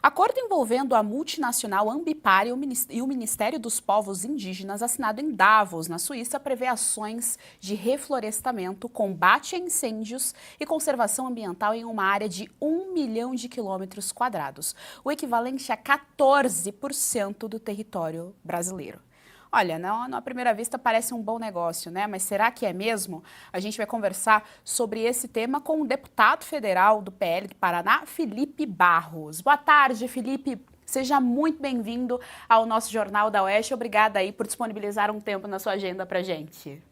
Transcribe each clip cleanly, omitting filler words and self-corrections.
Acordo envolvendo a multinacional Ambipar e o Ministério dos Povos Indígenas, assinado em Davos, na Suíça, prevê ações de reflorestamento, combate a incêndios e conservação ambiental em uma área de 1 milhão de quilômetros quadrados, o equivalente a 14% do território brasileiro. Olha, não, à primeira vista parece um bom negócio, né? Mas será que é mesmo? A gente vai conversar sobre esse tema com o deputado federal do PL do Paraná, Felipe Barros. Boa tarde, Felipe. Seja muito bem-vindo ao nosso Jornal da Oeste. Obrigada aí por disponibilizar um tempo na sua agenda pra gente.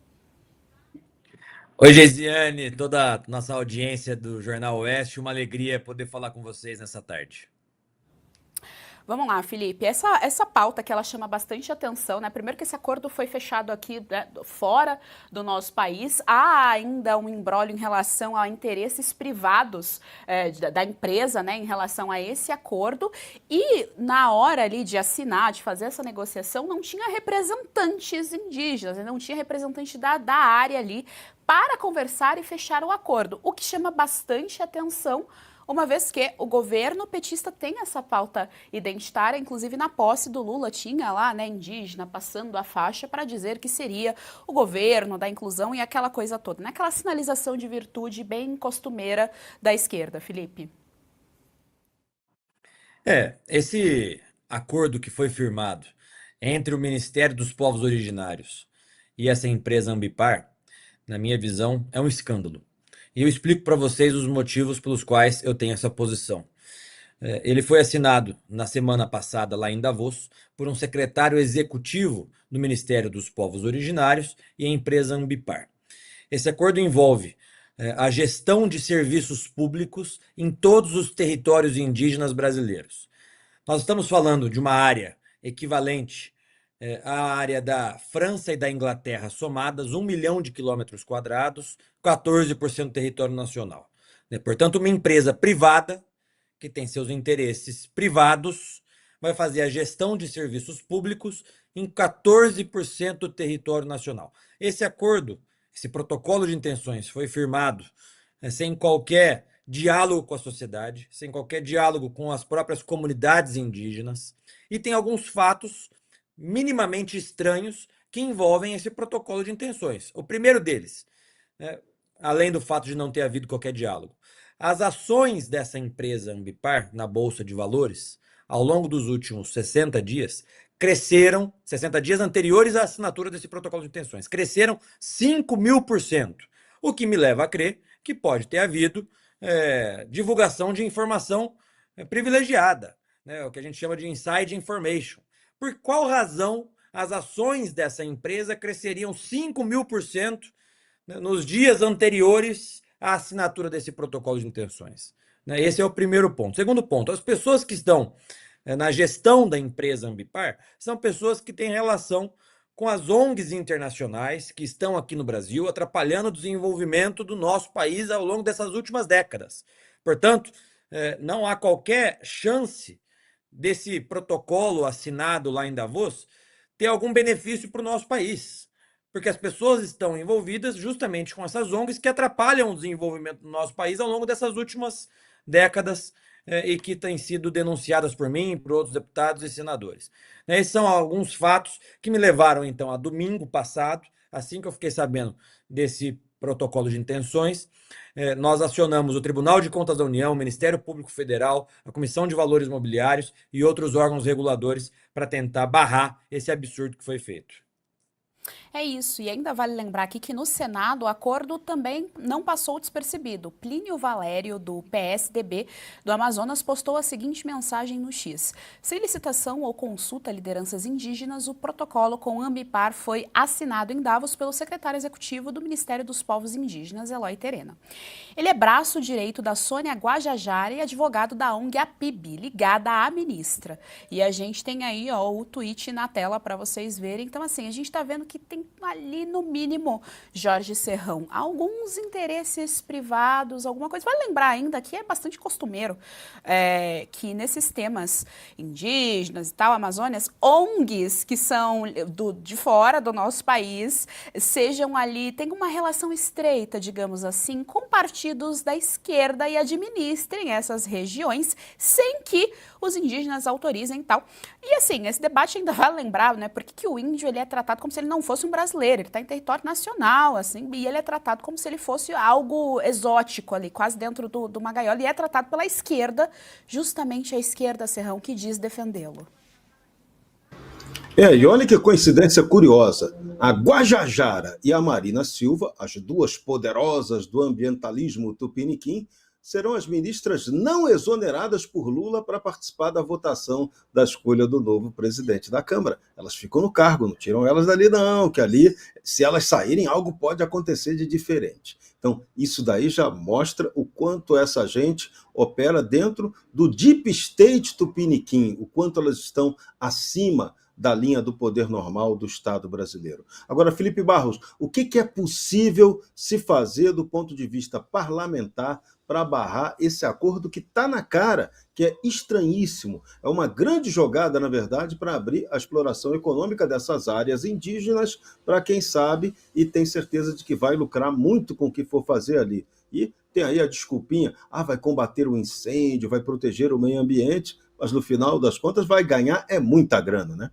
Oi, Geisiane, toda a nossa audiência do Jornal Oeste, uma alegria poder falar com vocês nessa tarde. Vamos lá, Felipe. Essa pauta que ela chama bastante atenção, né? Primeiro que esse acordo foi fechado aqui, né, fora do nosso país. Há ainda um imbróglio em relação a interesses privados da empresa, né, em relação a esse acordo. E na hora ali de assinar, de fazer essa negociação, não tinha representantes indígenas, né, não tinha representante da área ali para conversar e fechar o acordo, o que chama bastante atenção, uma vez que o governo petista tem essa pauta identitária, inclusive na posse do Lula tinha lá, né, indígena passando a faixa para dizer que seria o governo da inclusão e aquela coisa toda, né? Aquela sinalização de virtude bem costumeira da esquerda, Felipe. Esse acordo que foi firmado entre o Ministério dos Povos Originários e essa empresa Ambipar, na minha visão, é um escândalo. E eu explico para vocês os motivos pelos quais eu tenho essa posição. Ele foi assinado na semana passada, lá em Davos, por um secretário executivo do Ministério dos Povos Originários e a empresa Ambipar. Esse acordo envolve a gestão de serviços públicos em todos os territórios indígenas brasileiros. Nós estamos falando de uma área equivalente à área da França e da Inglaterra somadas, 1 milhão de quilômetros quadrados, 14% do território nacional. Portanto, uma empresa privada, que tem seus interesses privados, vai fazer a gestão de serviços públicos em 14% do território nacional. Esse acordo, esse protocolo de intenções foi firmado sem qualquer diálogo com a sociedade, sem qualquer diálogo com as próprias comunidades indígenas, e tem alguns fatos minimamente estranhos que envolvem esse protocolo de intenções. O primeiro deles, além do fato de não ter havido qualquer diálogo, as ações dessa empresa Ambipar na Bolsa de Valores, ao longo dos últimos 60 dias, cresceram, 60 dias anteriores à assinatura desse protocolo de intenções, cresceram 5.000%, o que me leva a crer que pode ter havido divulgação de informação privilegiada, né, o que a gente chama de inside information. Por qual razão as ações dessa empresa cresceriam 5.000%, né, nos dias anteriores à assinatura desse protocolo de intenções? Né, esse é o primeiro ponto. Segundo ponto, as pessoas que estão na gestão da empresa Ambipar são pessoas que têm relação com as ONGs internacionais que estão aqui no Brasil, atrapalhando o desenvolvimento do nosso país ao longo dessas últimas décadas. Portanto, não há qualquer chance desse protocolo assinado lá em Davos ter algum benefício para o nosso país, porque as pessoas estão envolvidas justamente com essas ONGs que atrapalham o desenvolvimento do nosso país ao longo dessas últimas décadas e que têm sido denunciadas por mim e por outros deputados e senadores. Esses são alguns fatos que me levaram, então, a domingo passado, assim que eu fiquei sabendo desse protocolo de intenções, nós acionamos o Tribunal de Contas da União, o Ministério Público Federal, a Comissão de Valores Mobiliários e outros órgãos reguladores para tentar barrar esse absurdo que foi feito. É isso, e ainda vale lembrar aqui que no Senado o acordo também não passou despercebido. Plínio Valério, do PSDB do Amazonas, postou a seguinte mensagem no X: sem licitação ou consulta a lideranças indígenas, o protocolo com Ambipar foi assinado em Davos pelo secretário executivo do Ministério dos Povos Indígenas, Eloy Terena. Ele é braço direito da Sônia Guajajara e advogado da ONG APIB, ligada à ministra. E a gente tem aí, ó, o tweet na tela para vocês verem. Então, assim, a gente está vendo que tem ali, no mínimo, Jorge Serrão, alguns interesses privados, alguma coisa. Vale lembrar ainda que é bastante costumeiro que nesses temas indígenas e tal, Amazônias, ONGs que são de fora do nosso país, sejam ali, tenham uma relação estreita, digamos assim, com partidos da esquerda e administrem essas regiões sem que os indígenas autorizem e tal. E assim, esse debate ainda vai lembrar, né, por que o índio ele é tratado como se ele não fosse um brasileiro, ele está em território nacional, assim, e ele é tratado como se ele fosse algo exótico ali, quase dentro de uma gaiola, e é tratado pela esquerda, justamente a esquerda, Serrão, que diz defendê-lo. E olha que coincidência curiosa. A Guajajara e a Marina Silva, as duas poderosas do ambientalismo tupiniquim, serão as ministras não exoneradas por Lula para participar da votação da escolha do novo presidente da Câmara. Elas ficam no cargo, não tiram elas dali não, que ali, se elas saírem, algo pode acontecer de diferente. Então, isso daí já mostra o quanto essa gente opera dentro do deep state tupiniquim, o quanto elas estão acima da linha do poder normal do Estado brasileiro. Agora, Felipe Barros, o que é possível se fazer do ponto de vista parlamentar para barrar esse acordo que está na cara, que é estranhíssimo? É uma grande jogada, na verdade, para abrir a exploração econômica dessas áreas indígenas para quem sabe e tem certeza de que vai lucrar muito com o que for fazer ali. E tem aí a desculpinha, vai combater o incêndio, vai proteger o meio ambiente, mas no final das contas vai ganhar muita grana, né?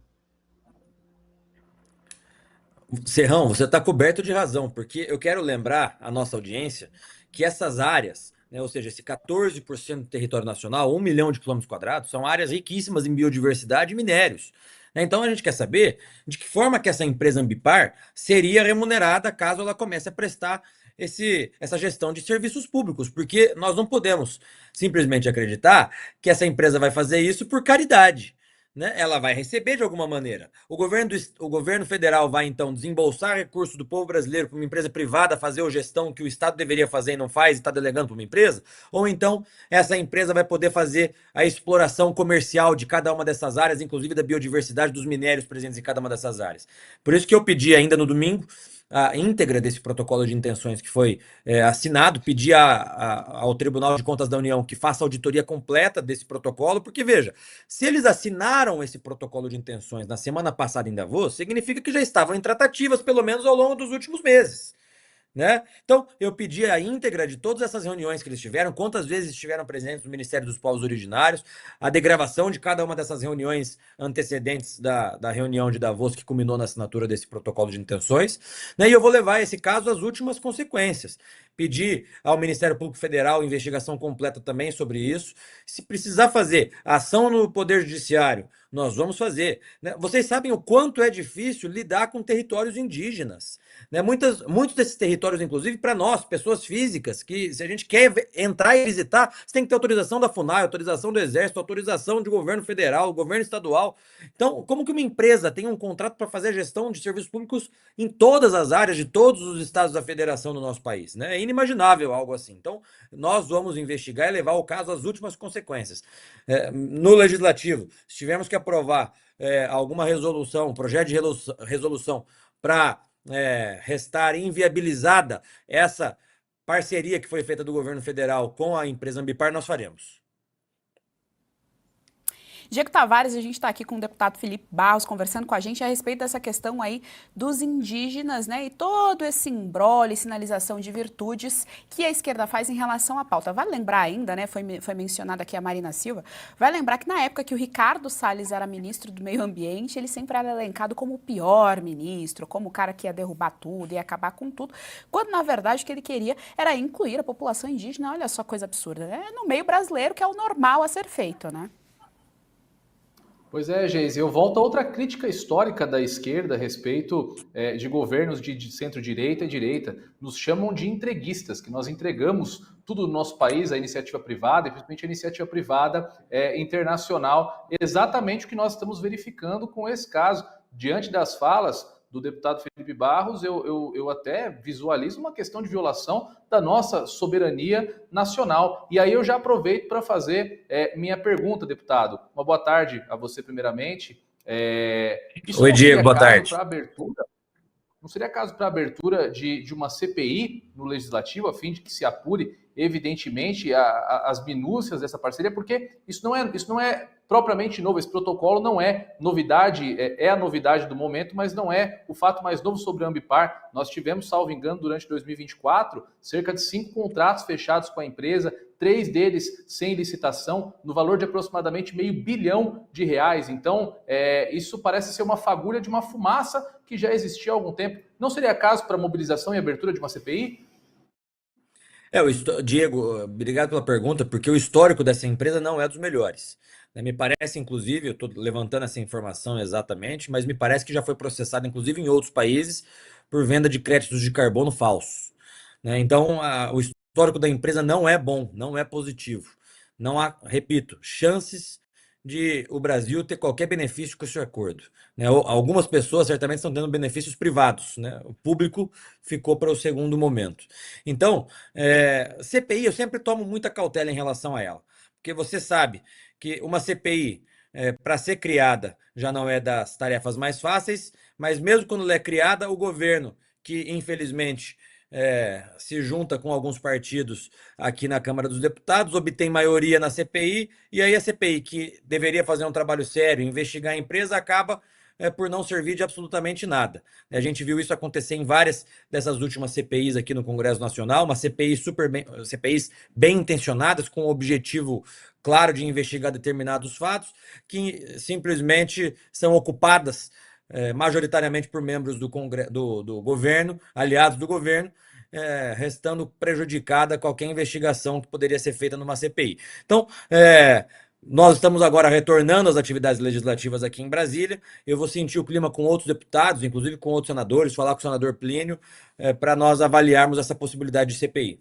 Serrão, você está coberto de razão, porque eu quero lembrar a nossa audiência que essas áreas, né, ou seja, esse 14% do território nacional, 1 milhão de quilômetros quadrados, são áreas riquíssimas em biodiversidade e minérios. Né? Então a gente quer saber de que forma que essa empresa Ambipar seria remunerada caso ela comece a prestar essa gestão de serviços públicos, porque nós não podemos simplesmente acreditar que essa empresa vai fazer isso por caridade. Né? Ela vai receber de alguma maneira. O governo federal vai, então, desembolsar recursos do povo brasileiro para uma empresa privada fazer a gestão que o Estado deveria fazer e não faz e está delegando para uma empresa? Ou então, essa empresa vai poder fazer a exploração comercial de cada uma dessas áreas, inclusive da biodiversidade dos minérios presentes em cada uma dessas áreas. Por isso que eu pedi ainda no domingo a íntegra desse protocolo de intenções que foi assinado, pedir ao Tribunal de Contas da União que faça auditoria completa desse protocolo, porque, veja, se eles assinaram esse protocolo de intenções na semana passada em Davos, significa que já estavam em tratativas, pelo menos ao longo dos últimos meses. Né? Então, eu pedi a íntegra de todas essas reuniões que eles tiveram, quantas vezes estiveram presentes no Ministério dos Povos Originários, a degravação de cada uma dessas reuniões antecedentes da reunião de Davos que culminou na assinatura desse protocolo de intenções, né? E eu vou levar esse caso às últimas consequências. Pedir ao Ministério Público Federal investigação completa também sobre isso. Se precisar fazer ação no Poder Judiciário, nós vamos fazer. Né? Vocês sabem o quanto é difícil lidar com territórios indígenas. Né? Muitos desses territórios, inclusive, para nós, pessoas físicas, que se a gente quer entrar e visitar, você tem que ter autorização da FUNAI, autorização do Exército, autorização de governo federal, governo estadual. Então, como que uma empresa tem um contrato para fazer a gestão de serviços públicos em todas as áreas de todos os estados da federação do nosso país? Né? É inimaginável algo assim. Então, nós vamos investigar e levar o caso às últimas consequências. No Legislativo, se tivermos que aprovar alguma resolução, projeto de resolução para restar inviabilizada essa parceria que foi feita do governo federal com a empresa Ambipar, nós faremos. Diego Tavares, a gente está aqui com o deputado Felipe Barros conversando com a gente a respeito dessa questão aí dos indígenas, né? E todo esse imbróglio e sinalização de virtudes que a esquerda faz em relação à pauta. Vale lembrar ainda, né? Foi mencionada aqui a Marina Silva. Vai lembrar que na época que o Ricardo Salles era ministro do Meio Ambiente, ele sempre era elencado como o pior ministro, como o cara que ia derrubar tudo, ia acabar com tudo, quando na verdade o que ele queria era incluir a população indígena. Olha só coisa absurda. É no meio brasileiro que é o normal a ser feito, né? Pois é, Geise, eu volto a outra crítica histórica da esquerda a respeito de governos de centro-direita e direita. Nos chamam de entreguistas, que nós entregamos tudo no nosso país, a iniciativa privada, e principalmente a iniciativa privada internacional. Exatamente o que nós estamos verificando com esse caso. Diante das falas do deputado Felipe Barros, eu até visualizo uma questão de violação da nossa soberania nacional. E aí eu já aproveito para fazer minha pergunta, deputado. Uma boa tarde a você, primeiramente. Oi, Diego, boa tarde. Não seria caso para abertura de uma CPI no Legislativo, a fim de que se apure, evidentemente, as minúcias dessa parceria, porque isso não é propriamente novo. Esse protocolo não é novidade, é a novidade do momento, mas não é o fato mais novo sobre a Ambipar. Nós tivemos, salvo engano, durante 2024, cerca de 5 contratos fechados com a empresa, 3 deles sem licitação, no valor de aproximadamente R$500 bilhão. Então, isso parece ser uma fagulha de uma fumaça que já existia há algum tempo. Não seria caso para mobilização e abertura de uma CPI? Diego, obrigado pela pergunta, porque o histórico dessa empresa não é dos melhores. Me parece, inclusive, eu estou levantando essa informação exatamente, mas me parece que já foi processado, inclusive, em outros países, por venda de créditos de carbono falsos. Então, o histórico da empresa não é bom, não é positivo. Não há, repito, chances de o Brasil ter qualquer benefício com esse acordo. Algumas pessoas certamente estão tendo benefícios privados, o público ficou para o segundo momento. Então, CPI, eu sempre tomo muita cautela em relação a ela, porque você sabe que uma CPI, para ser criada, já não é das tarefas mais fáceis, mas mesmo quando ela é criada, o governo, que infelizmente se junta com alguns partidos aqui na Câmara dos Deputados, obtém maioria na CPI, e aí a CPI, que deveria fazer um trabalho sério, investigar a empresa, acaba por não servir de absolutamente nada. A gente viu isso acontecer em várias dessas últimas CPIs aqui no Congresso Nacional, CPIs bem intencionadas, com o objetivo claro de investigar determinados fatos, que simplesmente são ocupadas majoritariamente por membros do governo, aliados do governo, restando prejudicada qualquer investigação que poderia ser feita numa CPI. Então, nós estamos agora retornando às atividades legislativas aqui em Brasília. Eu vou sentir o clima com outros deputados, inclusive com outros senadores, falar com o senador Plínio, para nós avaliarmos essa possibilidade de CPI.